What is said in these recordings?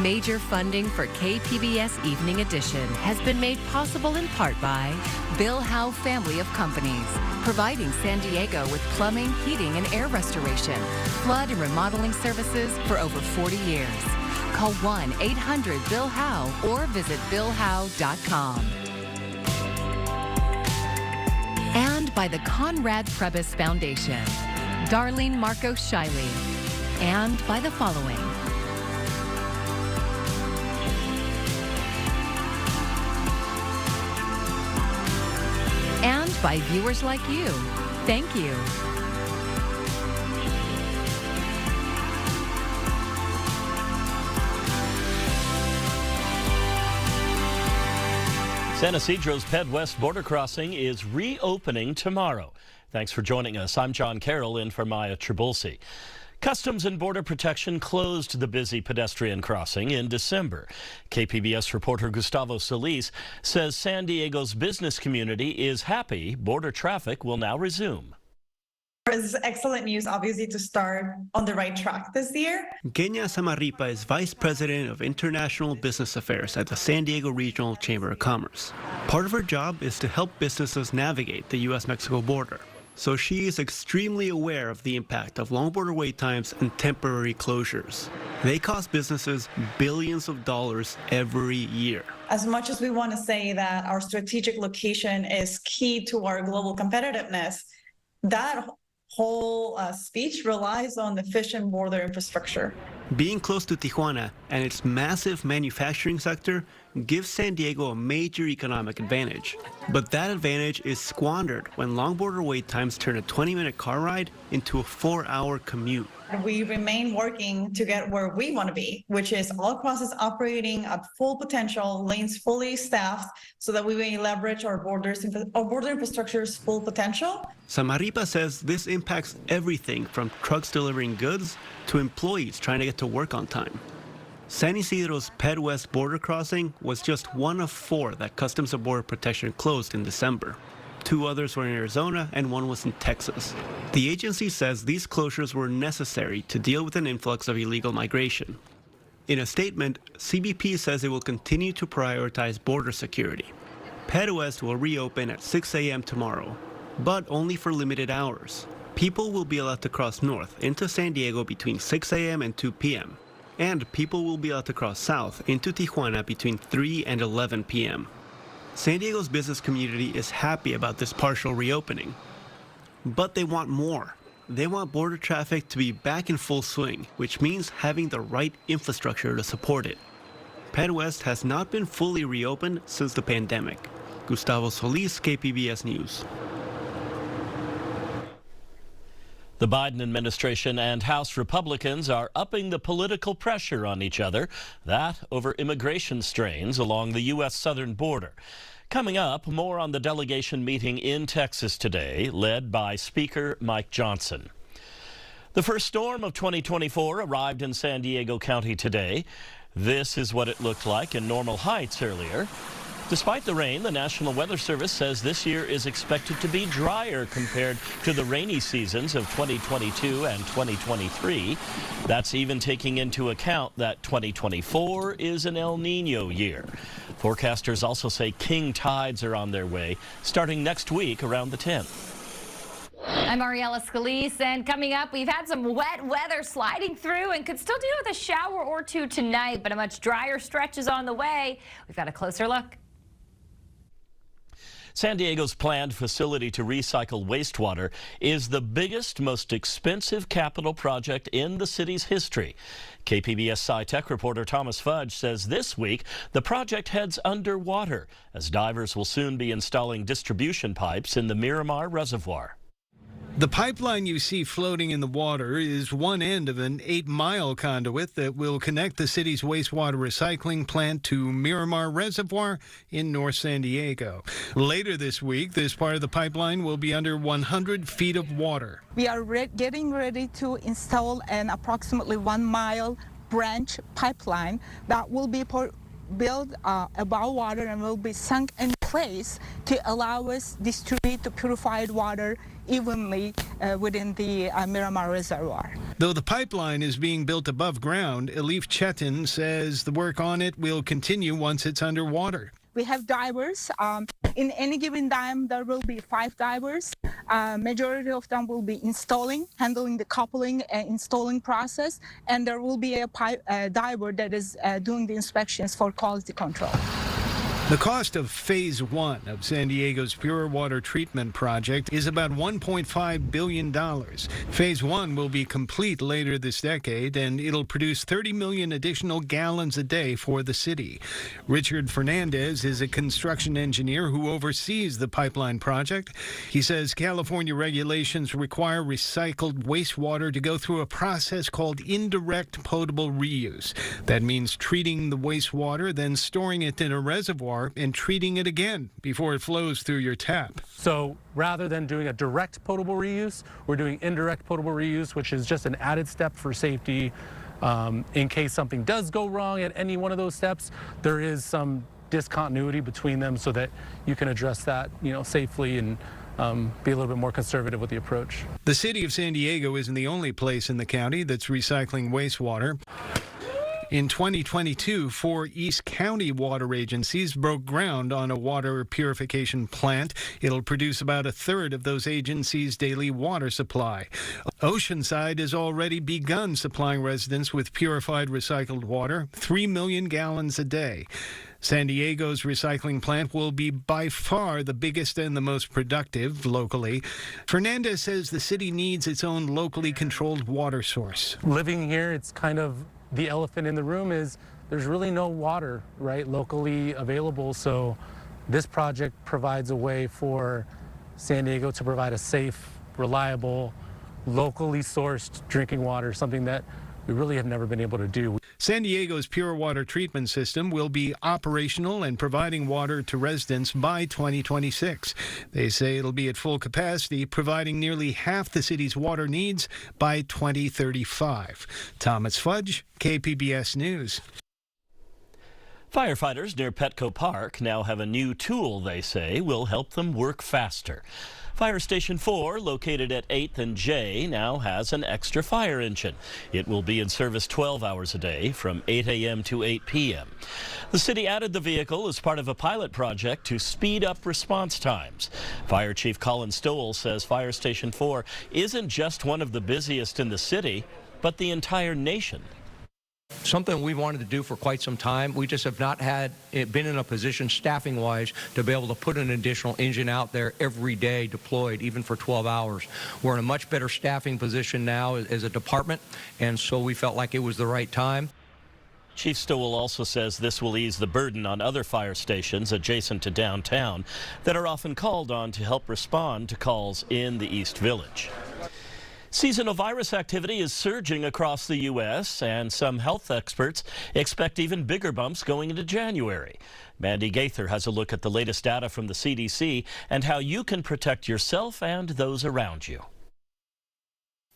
Major funding for KPBS Evening Edition has been made possible in part by Bill Howe Family of Companies, providing San Diego with plumbing, heating, and air restoration, flood and remodeling services for over 40 years. Call 1-800-BILL-HOWE or visit billhowe.com. And by the Conrad Prebys Foundation, Darlene Marcos Shiley, and by the following. And by viewers like you. Thank you. San Ysidro's Ped West border crossing is reopening tomorrow. Thanks for joining us. I'm John Carroll in for Maya Trabulsi. Customs and Border Protection closed the busy pedestrian crossing in December. KPBS reporter Gustavo Solis says San Diego's business community is happy border traffic will now resume. It's excellent news, obviously, to start on the right track this year. Kenya Samarripa is Vice President of International Business Affairs at the San Diego Regional Chamber of Commerce. Part of her job is to help businesses navigate the U.S.-Mexico border. So she is extremely aware of the impact of long border wait times and temporary closures. They cost businesses billions of dollars every year. As much as we want to say that our strategic location is key to our global competitiveness, that whole speech relies on efficient border infrastructure. Being close to Tijuana and its massive manufacturing sector gives San Diego a major economic advantage. But that advantage is squandered when long border wait times turn a 20-minute car ride into a 4-hour commute. We remain working to get where we want to be, which is all process operating at full potential, lanes fully staffed, so that we may leverage our border infrastructure's full potential. Samarripa says this impacts everything from trucks delivering goods to employees trying to get to work on time. San Ysidro's Ped West border crossing was just one of 4 that Customs and Border Protection closed in December. 2 others were in Arizona and 1 was in Texas. The agency says these closures were necessary to deal with an influx of illegal migration. In a statement, CBP says it will continue to prioritize border security. Ped West will reopen at 6 a.m. tomorrow, but only for limited hours. People will be allowed to cross north into San Diego between 6 a.m. and 2 p.m. And people will be allowed to cross south into Tijuana between 3 and 11 p.m. San Diego's business community is happy about this partial reopening. But they want more. They want border traffic to be back in full swing, which means having the right infrastructure to support it. Ped West has not been fully reopened since the pandemic. Gustavo Solis, KPBS News. The Biden administration and House Republicans are upping the political pressure on each other, that over immigration strains along the U.S. southern border. Coming up, more on the delegation meeting in Texas today, led by Speaker Mike Johnson. The first storm of 2024 arrived in San Diego County today. This is what it looked like in Normal Heights earlier. Despite the rain, the National Weather Service says this year is expected to be drier compared to the rainy seasons of 2022 and 2023. That's even taking into account that 2024 is an El Nino year. Forecasters also say king tides are on their way starting next week around the 10th. I'm Ariella Scalise, and coming up, we've had some wet weather sliding through and could still deal with a shower or 2 tonight, but a much drier stretch is on the way. We've got a closer look. San Diego's planned facility to recycle wastewater is the biggest, most expensive capital project in the city's history. KPBS Sci-Tech reporter Thomas Fudge says this week the project heads underwater as divers will soon be installing distribution pipes in the Miramar Reservoir. The pipeline you see floating in the water is one end of an 8-mile conduit that will connect the city's wastewater recycling plant to Miramar Reservoir in North San Diego. Later this week, this part of the pipeline will be under 100 feet of water. We are getting ready to install an approximately 1-mile branch pipeline that will be built above water and will be sunk in place to allow us distribute the purified water evenly within the Miramar Reservoir. Though the pipeline is being built above ground, Elif Chetin says the work on it will continue once it's underwater. We have divers. In any given time, there will be 5 divers. Majority of them will be handling the coupling and installing process, and there will be a diver that is doing the inspections for quality control. The cost of Phase 1 of San Diego's pure water treatment project is about $1.5 billion. Phase 1 will be complete later this decade, and it'll produce 30 million additional gallons a day for the city. Richard Fernandez is a construction engineer who oversees the pipeline project. He says California regulations require recycled wastewater to go through a process called indirect potable reuse. That means treating the wastewater, then storing it in a reservoir and treating it again before it flows through your tap. So rather than doing a direct potable reuse, we're doing indirect potable reuse, which is just an added step for safety. In case something does go wrong at any one of those steps, there is some discontinuity between them so that you can address that, safely and be a little bit more conservative with the approach. The city of San Diego isn't the only place in the county that's recycling wastewater. In 2022, 4 East County water agencies broke ground on a water purification plant. It'll produce about a third of those agencies' daily water supply. Oceanside has already begun supplying residents with purified recycled water, 3 million gallons a day. San Diego's recycling plant will be by far the biggest and the most productive locally. Fernandez says the city needs its own locally controlled water source. Living here, it's kind of the elephant in the room is there's really no water, right, locally available. So this project provides a way for San Diego to provide a safe, reliable, locally sourced drinking water, something that we really have never been able to do. San Diego's pure water treatment system will be operational and providing water to residents by 2026. They say it'll be at full capacity, providing nearly half the city's water needs by 2035. Thomas Fudge, KPBS News. Firefighters near Petco Park now have a new tool they say will help them work faster. Fire Station 4, located at 8th and J, now has an extra fire engine. It will be in service 12 hours a day from 8 a.m. to 8 p.m. The city added the vehicle as part of a pilot project to speed up response times. Fire Chief Colin Stowell says Fire Station 4 isn't just one of the busiest in the city, but the entire nation. Something we wanted to do for quite some time. We just have not been in a position staffing-wise to be able to put an additional engine out there every day deployed, even for 12 hours. We're in a much better staffing position now as a department, and so we felt like it was the right time. Chief Stowell also says this will ease the burden on other fire stations adjacent to downtown that are often called on to help respond to calls in the East Village. Seasonal virus activity is surging across the U.S., and some health experts expect even bigger bumps going into January. Mandy Gaither has a look at the latest data from the CDC and how you can protect yourself and those around you.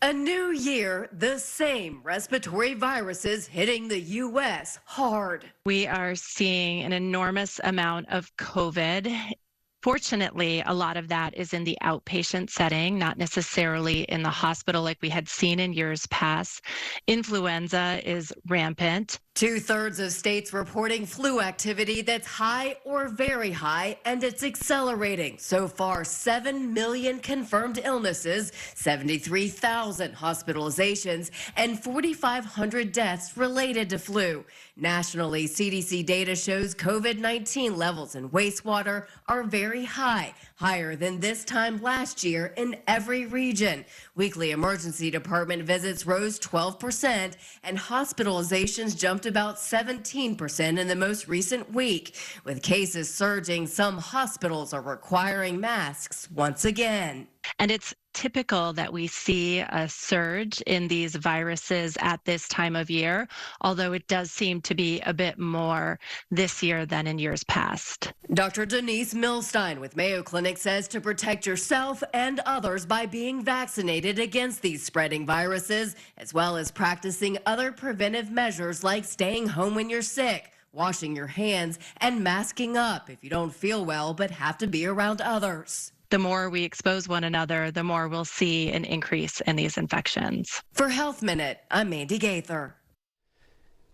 A new year, the same respiratory viruses hitting the U.S. hard. We are seeing an enormous amount of COVID. Fortunately, a lot of that is in the outpatient setting, not necessarily in the hospital like we had seen in years past. Influenza is rampant. 2/3 of states reporting flu activity that's high or very high, and it's accelerating. So far, 7 million confirmed illnesses, 73,000 hospitalizations, and 4,500 deaths related to flu. Nationally, CDC data shows COVID-19 levels in wastewater are very high, higher than this time last year in every region. Weekly emergency department visits rose 12%, and hospitalizations jumped about 17% in the most recent week. With cases surging, some hospitals are requiring masks once again. And it's typical that we see a surge in these viruses at this time of year, although it does seem to be a bit more this year than in years past. Dr. Denise Milstein with Mayo Clinic says to protect yourself and others by being vaccinated against these spreading viruses, as well as practicing other preventive measures like staying home when you're sick, washing your hands, and masking up if you don't feel well but have to be around others. the more we expose one another, the more we'll see an increase in these infections. For Health Minute, I'm Mandy Gaither.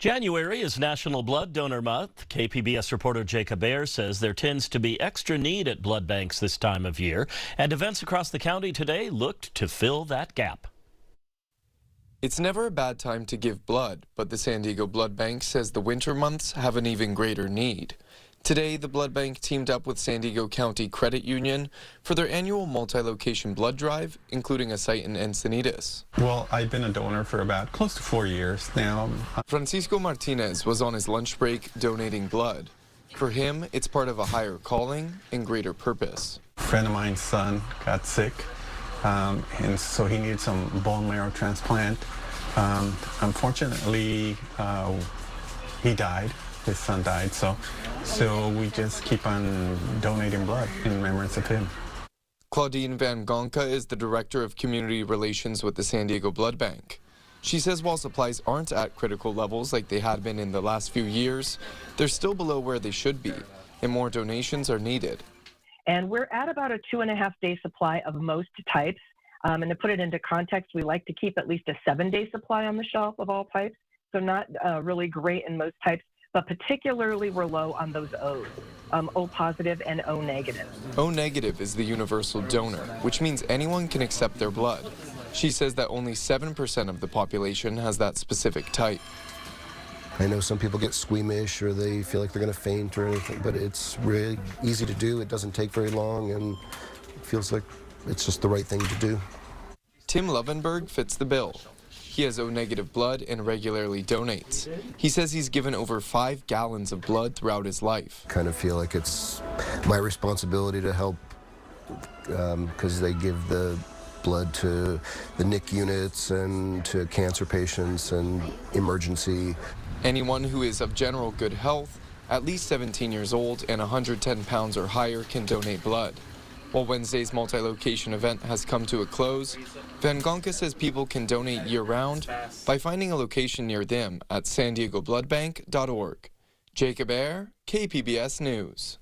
January is National Blood Donor Month. KPBS reporter Jacob Baer says there tends to be extra need at blood banks this time of year, and events across the county today looked to fill that gap. It's never a bad time to give blood, but the San Diego Blood Bank says the winter months have an even greater need. Today, the blood bank teamed up with San Diego County Credit Union for their annual multi-location blood drive, including a site in Encinitas. Well, I've been a donor for about close to 4 years now. Francisco Martinez was on his lunch break donating blood. For him, it's part of a higher calling and greater purpose. A friend of mine's son got sick, and so he needed some bone marrow transplant. Unfortunately, he died. His son died, so we just keep on donating blood in remembrance of him. Claudine Van Gonka is the Director of Community Relations with the San Diego Blood Bank. She says while supplies aren't at critical levels like they had been in the last few years, they're still below where they should be, and more donations are needed. And we're at about a 2.5-day supply of most types. And to put it into context, we like to keep at least a 7-day supply on the shelf of all types. So not really great in most types, but particularly we're low on those O's, O positive and O negative. O negative is the universal donor, which means anyone can accept their blood. She says that only 7% of the population has that specific type. I know some people get squeamish or they feel like they're going to faint or anything, but it's really easy to do. It doesn't take very long, and it feels like it's just the right thing to do. Tim Lovenberg fits the bill. He has O-negative blood and regularly donates. He says he's given over 5 gallons of blood throughout his life. Kind of feel like it's my responsibility to help because they give the blood to the NIC units and to cancer patients and emergency. Anyone who is of general good health, at least 17 years old and 110 pounds or higher can donate blood. While Wednesday's multi-location event has come to a close, Van Gonka says people can donate year-round by finding a location near them at sandiegobloodbank.org. Jacob Ayer, KPBS News.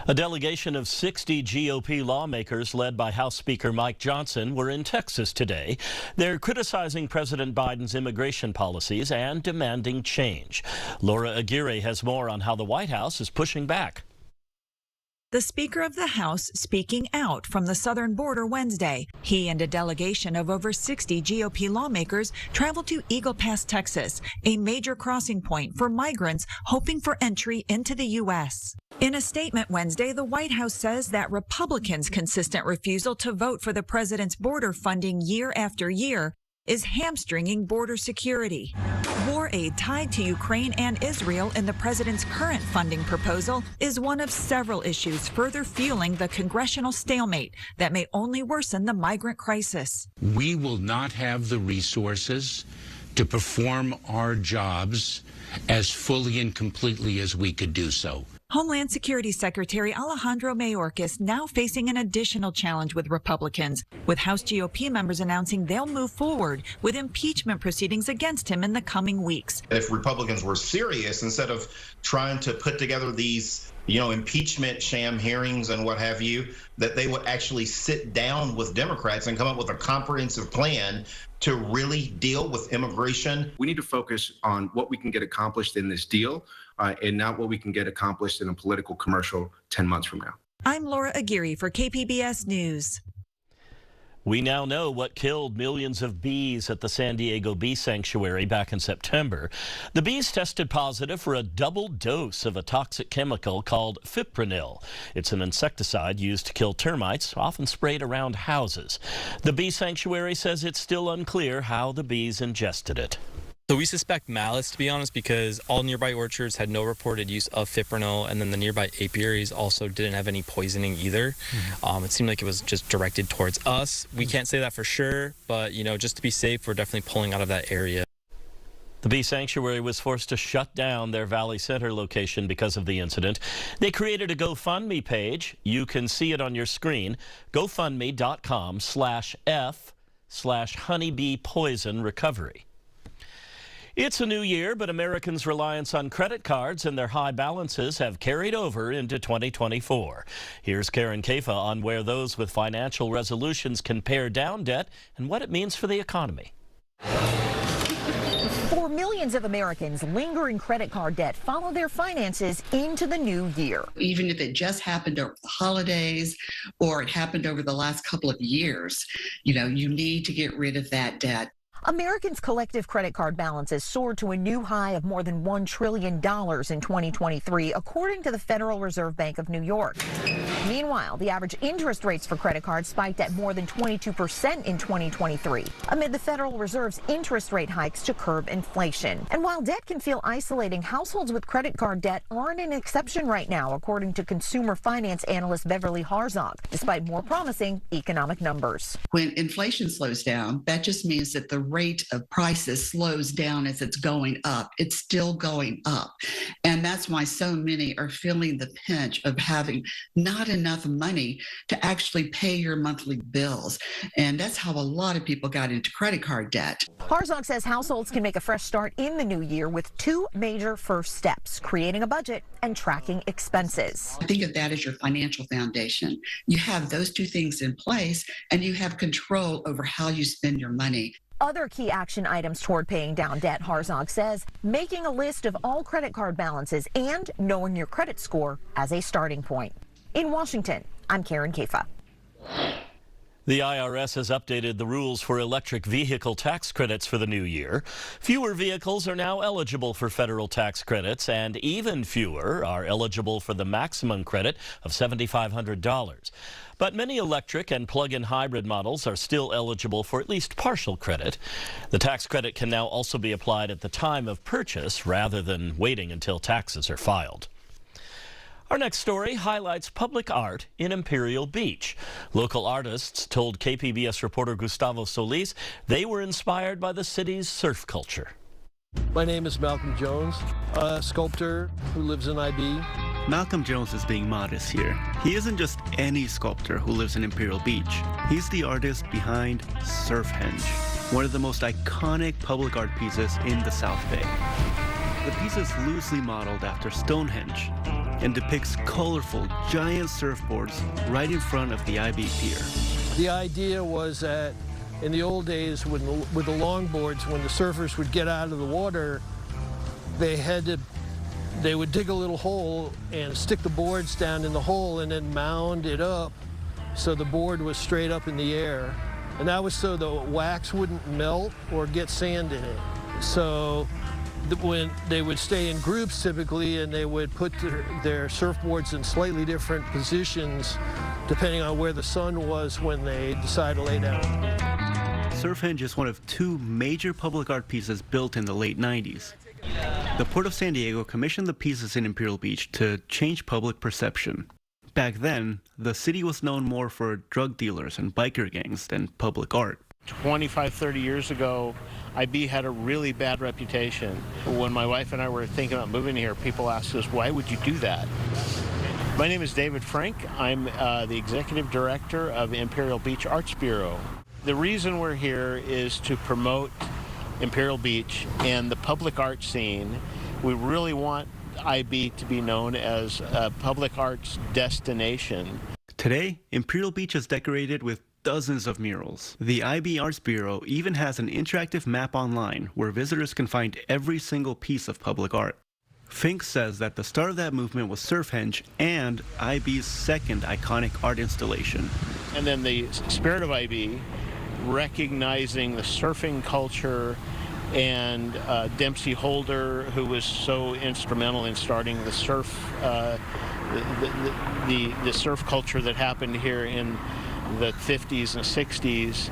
A delegation of 60 GOP lawmakers led by House Speaker Mike Johnson were in Texas today. They're criticizing President Biden's immigration policies and demanding change. Laura Aguirre has more on how the White House is pushing back. The Speaker of the House speaking out from the southern border Wednesday. He and a delegation of over 60 GOP lawmakers traveled to Eagle Pass, Texas, a major crossing point for migrants hoping for entry into the U.S. In a statement Wednesday, the White House says that Republicans' consistent refusal to vote for the president's border funding year after year is hamstringing border security. War aid tied to Ukraine and Israel in the president's current funding proposal is one of several issues further fueling the congressional stalemate that may only worsen the migrant crisis. We will not have the resources to perform our jobs as fully and completely as we could do so. Homeland Security Secretary Alejandro Mayorkas now facing an additional challenge with Republicans, with House GOP members announcing they'll move forward with impeachment proceedings against him in the coming weeks. If Republicans were serious, instead of trying to put together these, impeachment sham hearings and what have you, that they would actually sit down with Democrats and come up with a comprehensive plan to really deal with immigration. We need to focus on what we can get accomplished in this deal and not what we can get accomplished in a political commercial 10 months from now. I'm Laura Aguirre for KPBS News. We now know what killed millions of bees at the San Diego Bee Sanctuary back in September. The bees tested positive for a double dose of a toxic chemical called fipronil. It's an insecticide used to kill termites, often sprayed around houses. The Bee Sanctuary says it's still unclear how the bees ingested it. So we suspect malice, to be honest, because all nearby orchards had no reported use of fipronil, and then the nearby apiaries also didn't have any poisoning either. It seemed like it was just directed towards us. We can't say that for sure, but just to be safe, we're definitely pulling out of that area. The Bee Sanctuary was forced to shut down their Valley Center location because of the incident. They created a GoFundMe page. You can see it on your screen, gofundme.com/F/honeybee poison recovery. It's a new year, but Americans' reliance on credit cards and their high balances have carried over into 2024. Here's Karen Kafa on where those with financial resolutions can pare down debt and what it means for the economy. For millions of Americans, lingering credit card debt follow their finances into the new year. Even if it just happened over the holidays or it happened over the last couple of years, you need to get rid of that debt. Americans' collective credit card balances soared to a new high of more than $1 trillion in 2023, according to the Federal Reserve Bank of New York. Meanwhile, the average interest rates for credit cards spiked at more than 22% in 2023, amid the Federal Reserve's interest rate hikes to curb inflation. And while debt can feel isolating, households with credit card debt aren't an exception right now, according to consumer finance analyst Beverly Harzog, despite more promising economic numbers. When inflation slows down, that just means that the rate of prices slows down as it's going up. It's still going up. And that's why so many are feeling the pinch of having not enough money to actually pay your monthly bills. And that's how a lot of people got into credit card debt. Harzog says households can make a fresh start in the new year with two major first steps: creating a budget and tracking expenses. Think of that as your financial foundation. You have those two things in place and you have control over how you spend your money. Other key action items toward paying down debt, Harzog says, making a list of all credit card balances and knowing your credit score as a starting point. In Washington, I'm Karen Kafa. The IRS has updated the rules for electric vehicle tax credits for the new year. Fewer vehicles are now eligible for federal tax credits, and even fewer are eligible for the maximum credit of $7,500. But many electric and plug-in hybrid models are still eligible for at least partial credit. The tax credit can now also be applied at the time of purchase rather than waiting until taxes are filed. Our next story highlights public art in Imperial Beach. Local artists told KPBS reporter Gustavo Solis they were inspired by the city's surf culture. My name is Malcolm Jones, a sculptor who lives in IB. Malcolm Jones is being modest here. He isn't just any sculptor who lives in Imperial Beach. He's the artist behind Surfhenge, one of the most iconic public art pieces in the South Bay. The piece is loosely modeled after Stonehenge and depicts colorful, giant surfboards right in front of the IB Pier. The idea was that in the old days with the longboards, when the surfers would get out of the water, they would dig a little hole and stick the boards down in the hole and then mound it up so the board was straight up in the air. And that was so the wax wouldn't melt or get sand in it. So when they would stay in groups typically, and they would put their surfboards in slightly different positions depending on where the sun was when they decided to lay down. Surfhenge is one of two major public art pieces built in the late 90s. The Port of San Diego commissioned the pieces in Imperial Beach to change public perception. Back then, the city was known more for drug dealers and biker gangs than public art. 25, 30 years ago, IB had a really bad reputation. When my wife and I were thinking about moving here, people asked us, why would you do that? My name is David Frank. I'm the executive director of Imperial Beach Arts Bureau. The reason we're here is to promote Imperial Beach and the public art scene. We really want IB to be known as a public arts destination. Today, Imperial Beach is decorated with dozens of murals. The IB Arts Bureau even has an interactive map online where visitors can find every single piece of public art. Fink says that the start of that movement was Surfhenge and IB's second iconic art installation. And then the spirit of IB, recognizing the surfing culture, and Dempsey Holder, who was so instrumental in starting the surf, the surf culture that happened here in the 50s and 60s.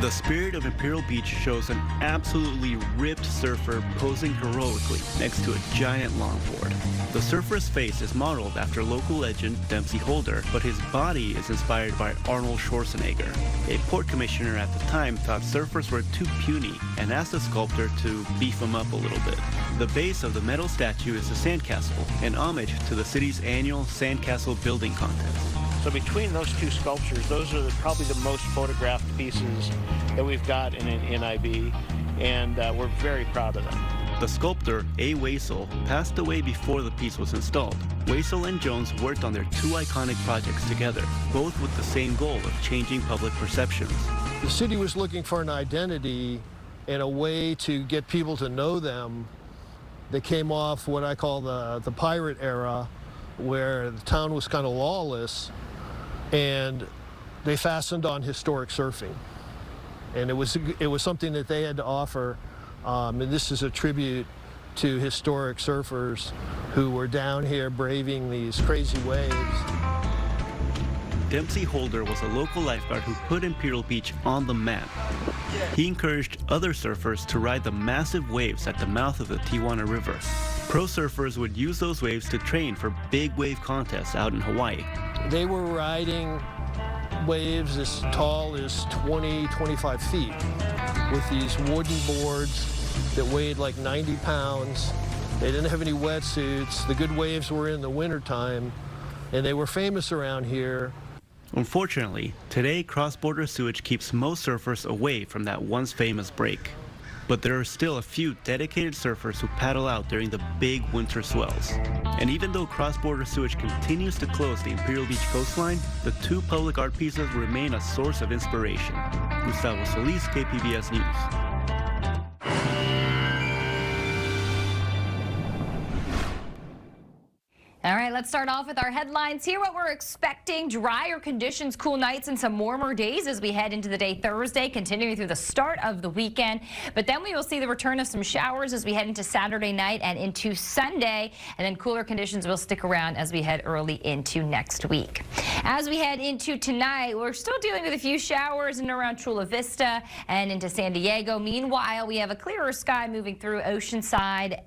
The spirit of Imperial Beach shows an absolutely ripped surfer posing heroically next to a giant longboard. The surfer's face is modeled after local legend Dempsey Holder, but his body is inspired by Arnold Schwarzenegger. A port commissioner at the time thought surfers were too puny and asked the sculptor to beef them up a little bit. The base of the metal statue is a sandcastle, an homage to the city's annual sandcastle building contest. So between those two sculptures, those are probably the most photographed pieces that we've got in IB. and we're very proud of them. The sculptor, A. Waisel, passed away before the piece was installed. Waisel and Jones worked on their two iconic projects together, both with the same goal of changing public perceptions. The city was looking for an identity and a way to get people to know them. They came off what I call the pirate era, where the town was kind of lawless, and they fastened on historic surfing. And it was something that they had to offer. And this is a tribute to historic surfers who were down here braving these crazy waves. Dempsey Holder was a local lifeguard who put Imperial Beach on the map. He encouraged other surfers to ride the massive waves at the mouth of the Tijuana River. Pro surfers would use those waves to train for big wave contests out in Hawaii. They were riding waves as tall as 20, 25 feet with these wooden boards that weighed like 90 pounds. They didn't have any wetsuits. The good waves were in the wintertime, and they were famous around here. Unfortunately, today cross-border sewage keeps most surfers away from that once famous break. But there are still a few dedicated surfers who paddle out during the big winter swells. And even though cross-border sewage continues to close the Imperial Beach coastline, the two public art pieces remain a source of inspiration. Gustavo Solis, KPBS News. All right, let's start off with our headlines here. What we're expecting: drier conditions, cool nights, and some warmer days as we head into the day Thursday, continuing through the start of the weekend. But then we will see the return of some showers as we head into Saturday night and into Sunday. And then cooler conditions will stick around as we head early into next week. As we head into tonight, we're still dealing with a few showers in and around Chula Vista and into San Diego. Meanwhile, we have a clearer sky moving through Oceanside,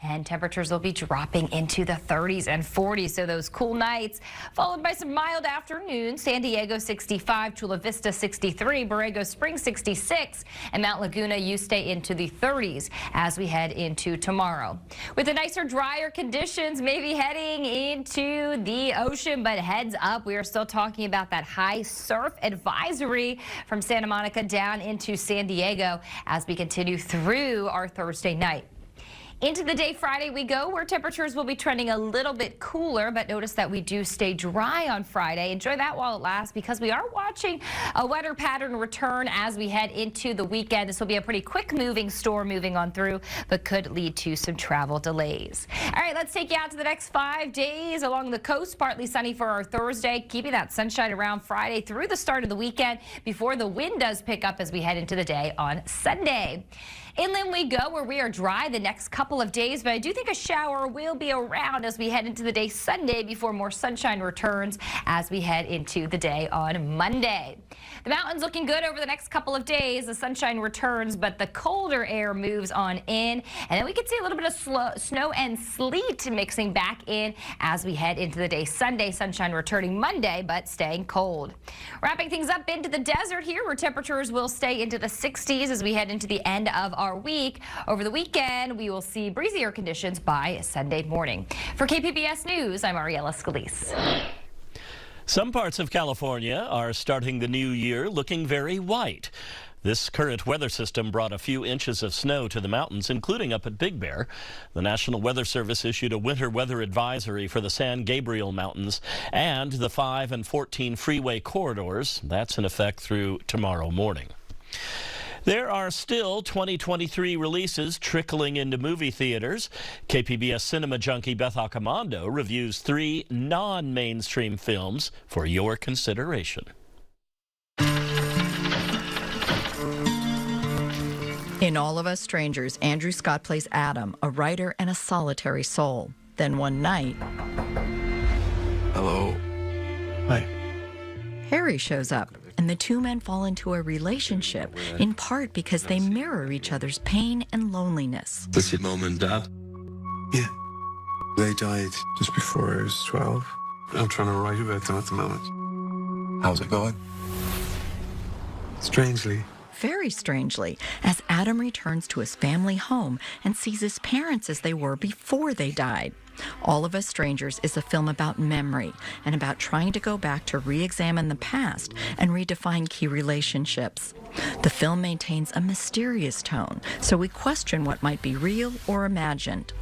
and temperatures will be dropping into the 30s and 40s. So those cool nights followed by some mild afternoons. San Diego 65, Chula Vista 63, Borrego Springs 66, and Mount Laguna, you stay into the 30s as we head into tomorrow. With the nicer, drier conditions, maybe heading into the ocean, but heads up, we are still talking about that high surf advisory from Santa Monica down into San Diego as we continue through our Thursday night. Into the day Friday we go, where temperatures will be trending a little bit cooler, but notice that we do stay dry on Friday. Enjoy that while it lasts, because we are watching a wetter pattern return as we head into the weekend. This will be a pretty quick moving storm moving on through, but could lead to some travel delays. All right, let's take you out to the next 5 days along the coast. Partly sunny for our Thursday, keeping that sunshine around Friday through the start of the weekend before the wind does pick up as we head into the day on Sunday. Inland we go, where we are dry the next couple of days, but I do think a shower will be around as we head into the day Sunday before more sunshine returns as we head into the day on Monday. The mountains looking good over the next couple of days. The sunshine returns, but the colder air moves on in, and then we can see a little bit of snow and sleet mixing back in as we head into the day Sunday. Sunshine returning Monday, but staying cold. Wrapping things up into the desert here, where temperatures will stay into the 60s as we head into the end of our week. Over the weekend, we will see breezier conditions by Sunday morning. For KPBS News, I'm Ariella Scalise. Some parts of California are starting the new year looking very white. This current weather system brought a few inches of snow to the mountains, including up at Big Bear. The National Weather Service issued a winter weather advisory for the San Gabriel Mountains and the 5 and 14 freeway corridors. That's in effect through tomorrow morning. There are still 2023 releases trickling into movie theaters. KPBS cinema junkie Beth Accomando reviews 3 non-mainstream films for your consideration. In All of Us Strangers, Andrew Scott plays Adam, a writer and a solitary soul. Then one night, hello. Hi. Harry shows up, and the two men fall into a relationship, in part because they mirror each other's pain and loneliness. That's your mom and dad? Yeah. They died just before I was 12. I'm trying to write about them at the moment. How's it going? Strangely. Very strangely, as Adam returns to his family home and sees his parents as they were before they died. All of Us Strangers is a film about memory and about trying to go back to re-examine the past and redefine key relationships. The film maintains a mysterious tone, so we question what might be real or imagined.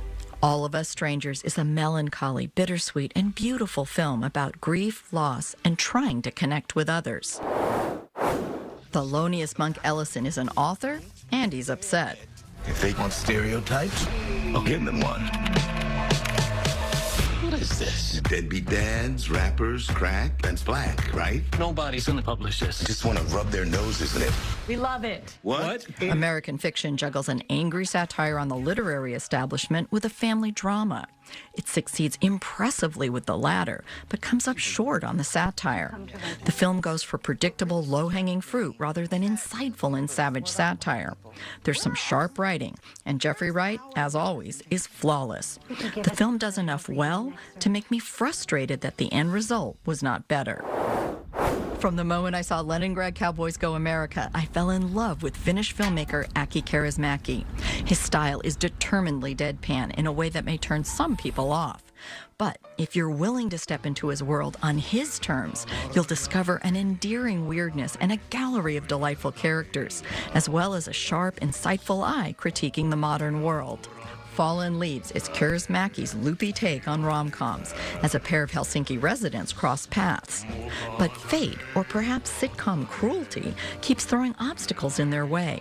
All of Us Strangers is a melancholy, bittersweet, and beautiful film about grief, loss, and trying to connect with others. Thelonious Monk Ellison is an author, and he's upset. If they want stereotypes, I'll give them one. What is this? Deadbeat dads, rappers, crack, and black, right? Nobody's gonna publish this. They just want to rub their noses in it. We love it. What? American Fiction juggles an angry satire on the literary establishment with a family drama. It succeeds impressively with the latter, but comes up short on the satire. The film goes for predictable, low-hanging fruit rather than insightful and savage satire. There's some sharp writing, and Jeffrey Wright, as always, is flawless. The film does enough well to make me frustrated that the end result was not better. From the moment I saw Leningrad Cowboys Go America, I fell in love with Finnish filmmaker Aki Kaurismäki. His style is determinedly deadpan in a way that may turn some people off. But if you're willing to step into his world on his terms, you'll discover an endearing weirdness and a gallery of delightful characters, as well as a sharp, insightful eye critiquing the modern world. Fallen Leaves is Kaurismäki's loopy take on rom-coms as a pair of Helsinki residents cross paths. But fate, or perhaps sitcom cruelty, keeps throwing obstacles in their way.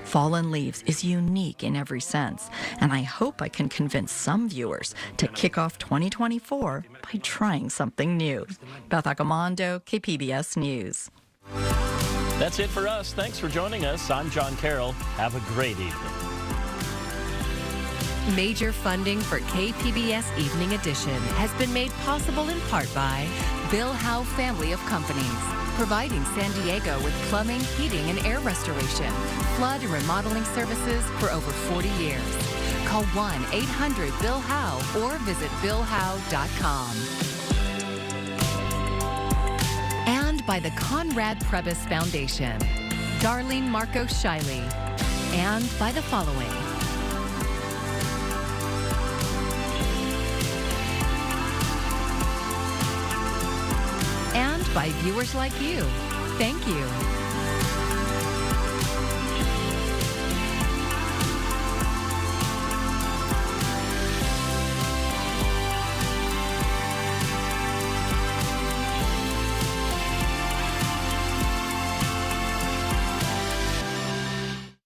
Fallen Leaves is unique in every sense, and I hope I can convince some viewers to kick off 2024 by trying something new. Beth Accomando, KPBS News. That's it for us. Thanks for joining us. I'm John Carroll. Have a great evening. Major funding for KPBS Evening Edition has been made possible in part by Bill Howe Family of Companies, providing San Diego with plumbing, heating, and air restoration, flood and remodeling services for over 40 years. Call 1-800-BILL-HOWE or visit BillHowe.com. And by the Conrad Prebys Foundation, Darlene Marcos Shiley, and by the following. And by viewers like you. Thank you.